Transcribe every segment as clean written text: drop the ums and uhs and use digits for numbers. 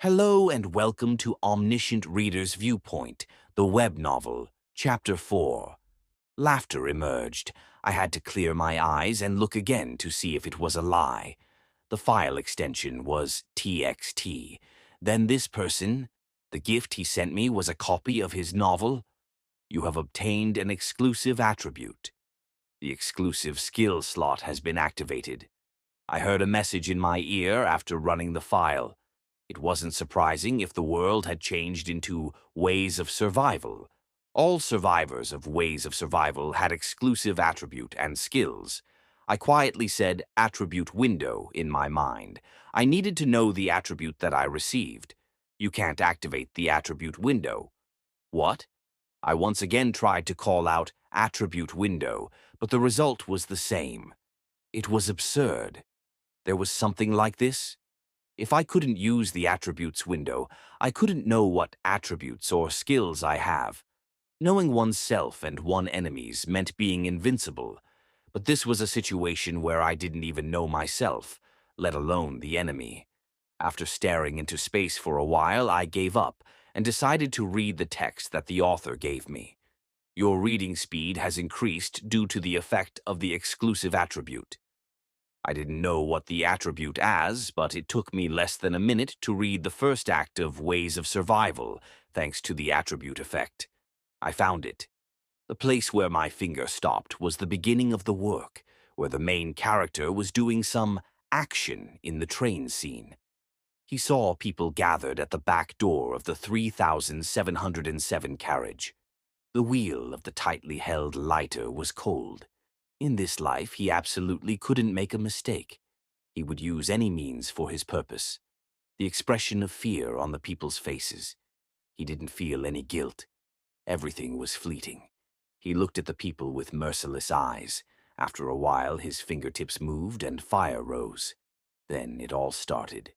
Hello and welcome to Omniscient Reader's Viewpoint, the web novel, Chapter 4. Laughter emerged. I had to clear my eyes and look again to see if it was a lie. The file extension was TXT. Then this person, the gift he sent me was a copy of his novel. You have obtained an exclusive attribute. The exclusive skill slot has been activated. I heard a message in my ear after running the file. It wasn't surprising if the world had changed into Ways of Survival. All survivors of Ways of Survival had exclusive attribute and skills. I quietly said attribute window in my mind. I needed to know the attribute that I received. You can't activate the attribute window. What? I once again tried to call out attribute window, but the result was the same. It was absurd. There was something like this. If I couldn't use the attributes window, I couldn't know what attributes or skills I have. Knowing oneself and one's enemies meant being invincible, but this was a situation where I didn't even know myself, let alone the enemy. After staring into space for a while, I gave up and decided to read the text that the author gave me. Your reading speed has increased due to the effect of the exclusive attribute. I didn't know what the attribute as, but it took me less than a minute to read the first act of Ways of Survival, thanks to the attribute effect. I found it. The place where my finger stopped was the beginning of the work, where the main character was doing some action in the train scene. He saw people gathered at the back door of the 3707 carriage. The wheel of the tightly held lighter was cold. In this life, he absolutely couldn't make a mistake. He would use any means for his purpose. The expression of fear on the people's faces. He didn't feel any guilt. Everything was fleeting. He looked at the people with merciless eyes. After a while, his fingertips moved and fire rose. Then it all started.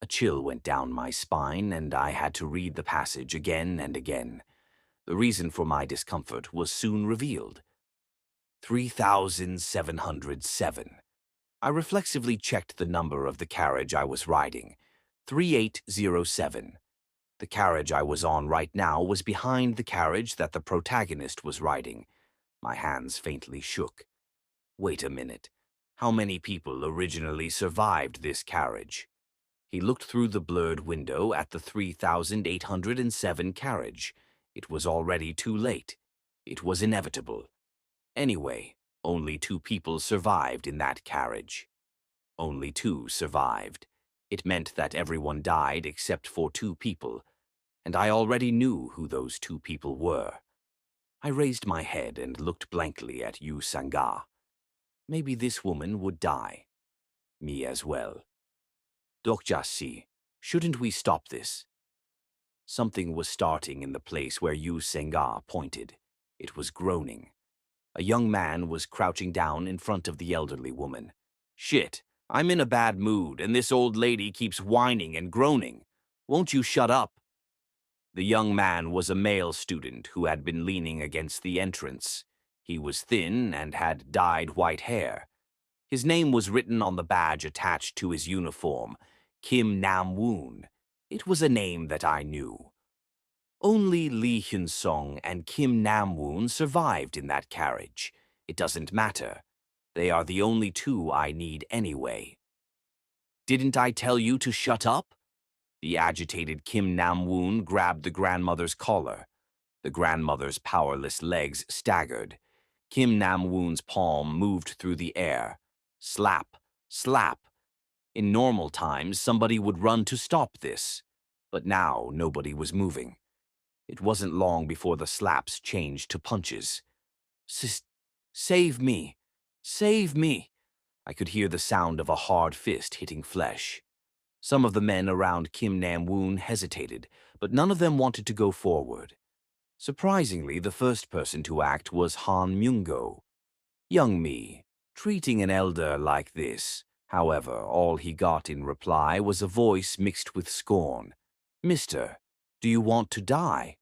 A chill went down my spine, and I had to read the passage again and again. The reason for my discomfort was soon revealed. 3707. I reflexively checked the number of the carriage I was riding. 3807. The carriage I was on right now was behind the carriage that the protagonist was riding. My hands faintly shook. Wait a minute. How many people originally survived this carriage? He looked through the blurred window at the 3807 carriage. It was already too late. It was inevitable. Anyway, only 2 people survived in that carriage. Only 2 survived. It meant that everyone died except for 2 people, and I already knew who those 2 people were. I raised my head and looked blankly at Yu Sangha. Maybe this woman would die. Me as well. Dokjasi, shouldn't we stop this? Something was starting in the place where Yu Sangha pointed. It was groaning. A young man was crouching down in front of the elderly woman. Shit, I'm in a bad mood, and this old lady keeps whining and groaning. Won't you shut up? The young man was a male student who had been leaning against the entrance. He was thin and had dyed white hair. His name was written on the badge attached to his uniform, Kim Nam-woon. It was a name that I knew. Only Lee Hyun-sung and Kim Nam-woon survived in that carriage. It doesn't matter. They are the only 2 I need anyway. Didn't I tell you to shut up? The agitated Kim Nam-woon grabbed the grandmother's collar. The grandmother's powerless legs staggered. Kim Nam-woon's palm moved through the air. Slap, slap. In normal times, somebody would run to stop this. But now, nobody was moving. It wasn't long before the slaps changed to punches. Save me! Save me! I could hear the sound of a hard fist hitting flesh. Some of the men around Kim Nam-woon hesitated, but none of them wanted to go forward. Surprisingly, the first person to act was Han Myung-go. Young me, treating an elder like this. However, all he got in reply was a voice mixed with scorn. Mister, do you want to die?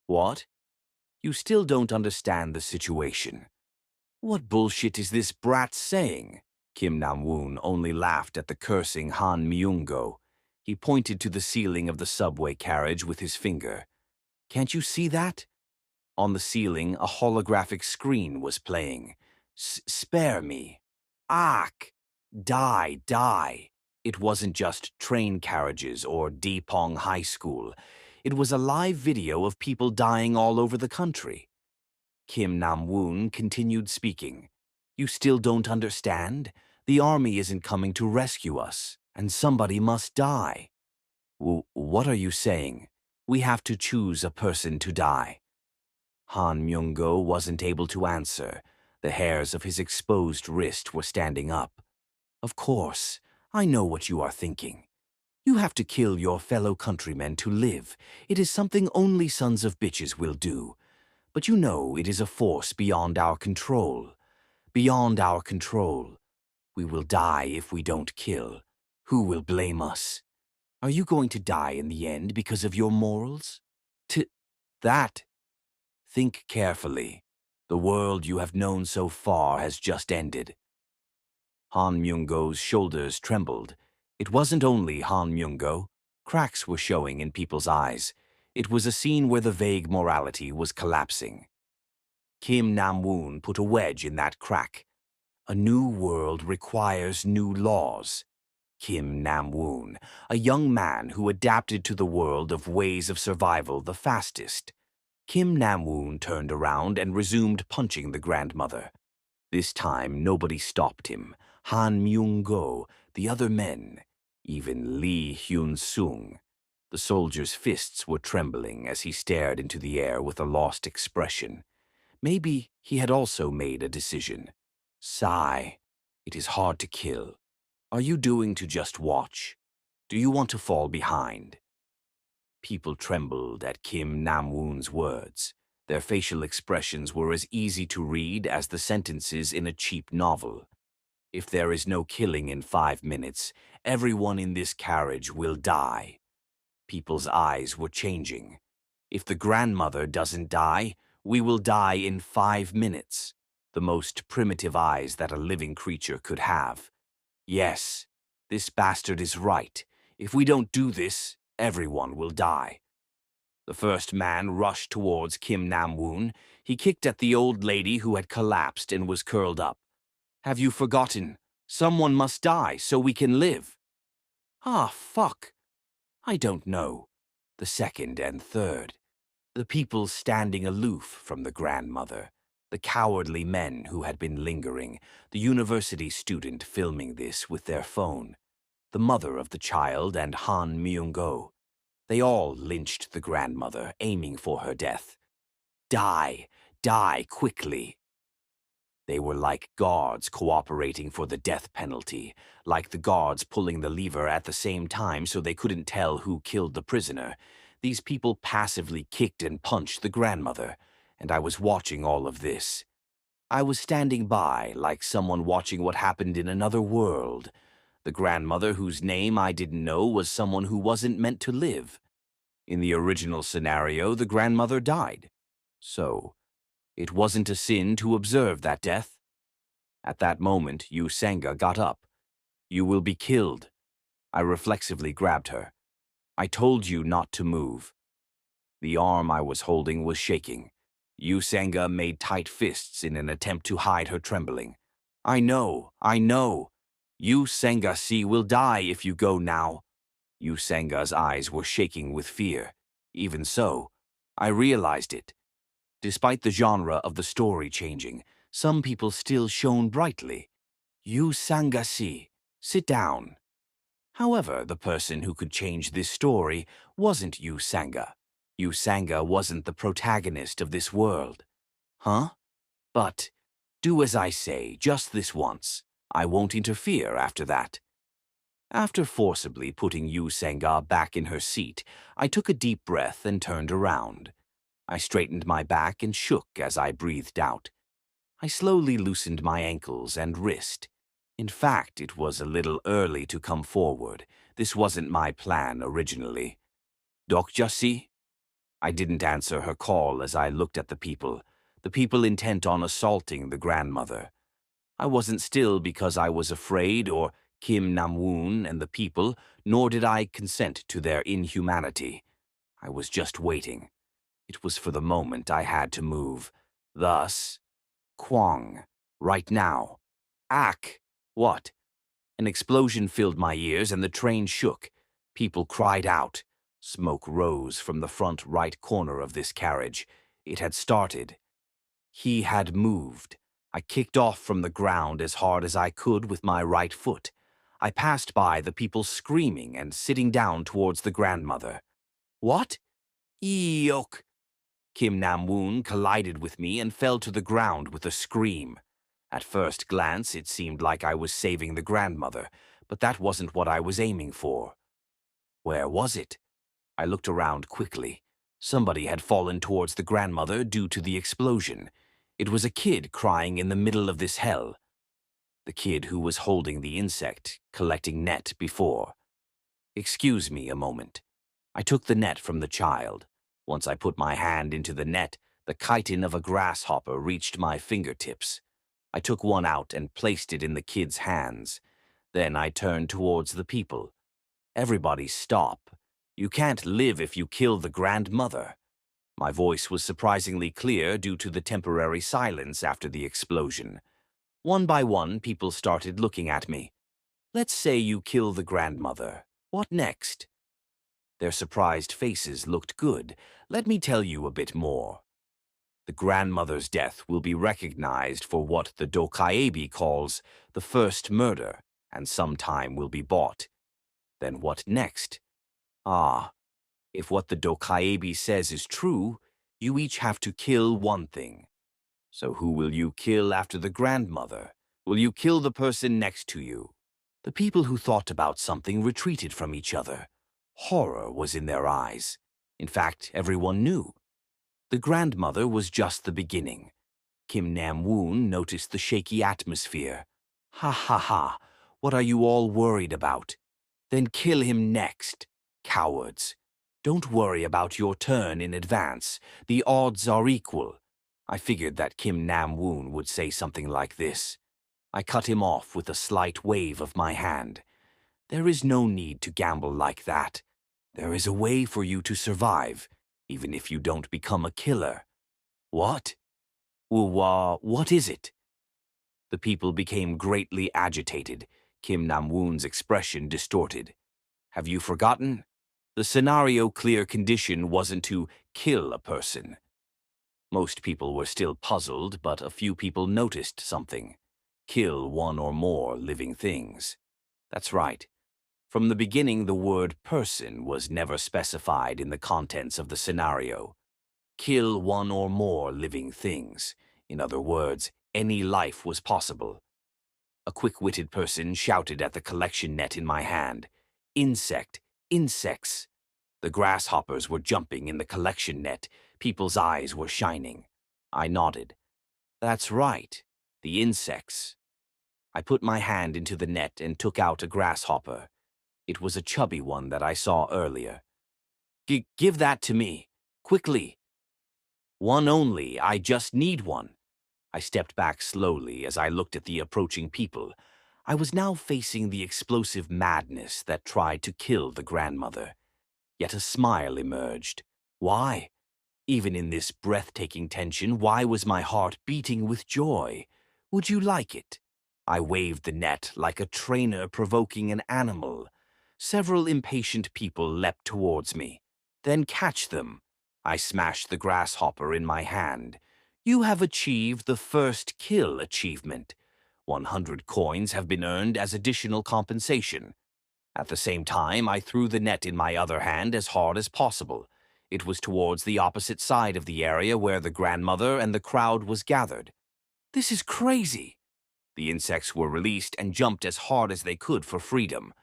What? You still don't understand the situation. What bullshit is this brat saying? Kim Nam-woon only laughed at the cursing Han Myung-go. He pointed to the ceiling of the subway carriage with his finger. Can't you see that? On the ceiling, a holographic screen was playing. Spare me. Ak! Die, die. It wasn't just train carriages or Deepong High School. It was a live video of people dying all over the country. Kim Nam-woon continued speaking. You still don't understand? The army isn't coming to rescue us, and somebody must die. What are you saying? We have to choose a person to die. Han Myung-go wasn't able to answer. The hairs of his exposed wrist were standing up. Of course, I know what you are thinking. You have to kill your fellow countrymen to live. It is something only sons of bitches will do. But you know it is a force beyond our control. Beyond our control. We will die if we don't kill. Who will blame us? Are you going to die in the end because of your morals? That. Think carefully. The world you have known so far has just ended. Han Myung-go's shoulders trembled. It wasn't only Han Myung-go. Cracks were showing in people's eyes. It was a scene where the vague morality was collapsing. Kim Nam-woon put a wedge in that crack. A new world requires new laws. Kim Nam-woon, a young man who adapted to the world of ways of survival the fastest. Kim Nam-woon turned around and resumed punching the grandmother. This time nobody stopped him. Han Myung-go, the other men, even Lee Hyun-sung. The soldier's fists were trembling as he stared into the air with a lost expression. Maybe he had also made a decision. Sigh. It is hard to kill. Are you doing to just watch? Do you want to fall behind? People trembled at Kim Nam-woon's words. Their facial expressions were as easy to read as the sentences in a cheap novel. If there is no killing in 5 minutes, everyone in this carriage will die. People's eyes were changing. If the grandmother doesn't die, we will die in 5 minutes. The most primitive eyes that a living creature could have. Yes, this bastard is right. If we don't do this, everyone will die. The first man rushed towards Kim Nam-woon. He kicked at the old lady who had collapsed and was curled up. Have you forgotten? Someone must die so we can live. Ah, fuck. I don't know. The second and third. The people standing aloof from the grandmother. The cowardly men who had been lingering. The university student filming this with their phone. The mother of the child and Han Myung-go. They all lynched the grandmother, aiming for her death. Die, die quickly. They were like guards cooperating for the death penalty, like the guards pulling the lever at the same time so they couldn't tell who killed the prisoner. These people passively kicked and punched the grandmother, and I was watching all of this. I was standing by like someone watching what happened in another world. The grandmother whose name I didn't know was someone who wasn't meant to live. In the original scenario, the grandmother died. So, it wasn't a sin to observe that death. At that moment, Yu Sanga got up. You will be killed. I reflexively grabbed her. I told you not to move. The arm I was holding was shaking. Yu Sanga made tight fists in an attempt to hide her trembling. I know. Yu Sanga-si will die if you go now. Yu Sanga's eyes were shaking with fear. Even so, I realized it. Despite the genre of the story changing, some people still shone brightly. Yu Sanga-si, sit down. However, the person who could change this story wasn't Yu Sanga. Yu Sanga wasn't the protagonist of this world. Huh? But, do as I say, just this once. I won't interfere after that. After forcibly putting Yu Sanga back in her seat, I took a deep breath and turned around. I straightened my back and shook as I breathed out. I slowly loosened my ankles and wrist. In fact, it was a little early to come forward. This wasn't my plan originally. Dokja-si? I didn't answer her call as I looked at the people intent on assaulting the grandmother. I wasn't still because I was afraid or Kim Nam-woon and the people, nor did I consent to their inhumanity. I was just waiting. It was for the moment I had to move. Thus, Kwang, right now. Ak! What? An explosion filled my ears and the train shook. People cried out. Smoke rose from the front right corner of this carriage. It had started. He had moved. I kicked off from the ground as hard as I could with my right foot. I passed by the people screaming and sitting down towards the grandmother. What? Eeyok! Kim Nam-woon collided with me and fell to the ground with a scream. At first glance, it seemed like I was saving the grandmother, but that wasn't what I was aiming for. Where was it? I looked around quickly. Somebody had fallen towards the grandmother due to the explosion. It was a kid crying in the middle of this hell. The kid who was holding the insect, collecting net before. Excuse me a moment. I took the net from the child. Once I put my hand into the net, the chitin of a grasshopper reached my fingertips. I took one out and placed it in the kid's hands. Then I turned towards the people. Everybody stop. You can't live if you kill the grandmother. My voice was surprisingly clear due to the temporary silence after the explosion. One by one, people started looking at me. Let's say you kill the grandmother. What next? Their surprised faces looked good. Let me tell you a bit more. The grandmother's death will be recognized for what the Dokaebi calls the first murder, and some time will be bought. Then what next? Ah, if what the Dokaebi says is true, you each have to kill one thing. So who will you kill after the grandmother? Will you kill the person next to you? The people who thought about something retreated from each other. Horror was in their eyes. In fact, everyone knew. The grandmother was just the beginning. Kim Nam-woon noticed the shaky atmosphere. Ha ha ha, what are you all worried about? Then kill him next. Cowards. Don't worry about your turn in advance. The odds are equal. I figured that Kim Nam-woon would say something like this. I cut him off with a slight wave of my hand. There is no need to gamble like that. There is a way for you to survive, even if you don't become a killer. What? What is it? The people became greatly agitated. Kim Nam-woon's expression distorted. Have you forgotten? The scenario clear condition wasn't to kill a person. Most people were still puzzled, but a few people noticed something. Kill one or more living things. That's right. From the beginning, the word person was never specified in the contents of the scenario. Kill one or more living things. In other words, any life was possible. A quick-witted person shouted at the collection net in my hand. Insect, insects. The grasshoppers were jumping in the collection net. People's eyes were shining. I nodded. That's right, the insects. I put my hand into the net and took out a grasshopper. It was a chubby one that I saw earlier. Give that to me, quickly. One only, I just need one. I stepped back slowly as I looked at the approaching people. I was now facing the explosive madness that tried to kill the grandmother. Yet a smile emerged. Why? Even in this breathtaking tension, why was my heart beating with joy? Would you like it? I waved the net like a trainer provoking an animal. Several impatient people leapt towards me. Then catch them. I smashed the grasshopper in my hand. You have achieved the first kill achievement. 100 coins have been earned as additional compensation. At the same time, I threw the net in my other hand as hard as possible. It was towards the opposite side of the area where the grandmother and the crowd was gathered. This is crazy. The insects were released and jumped as hard as they could for freedom.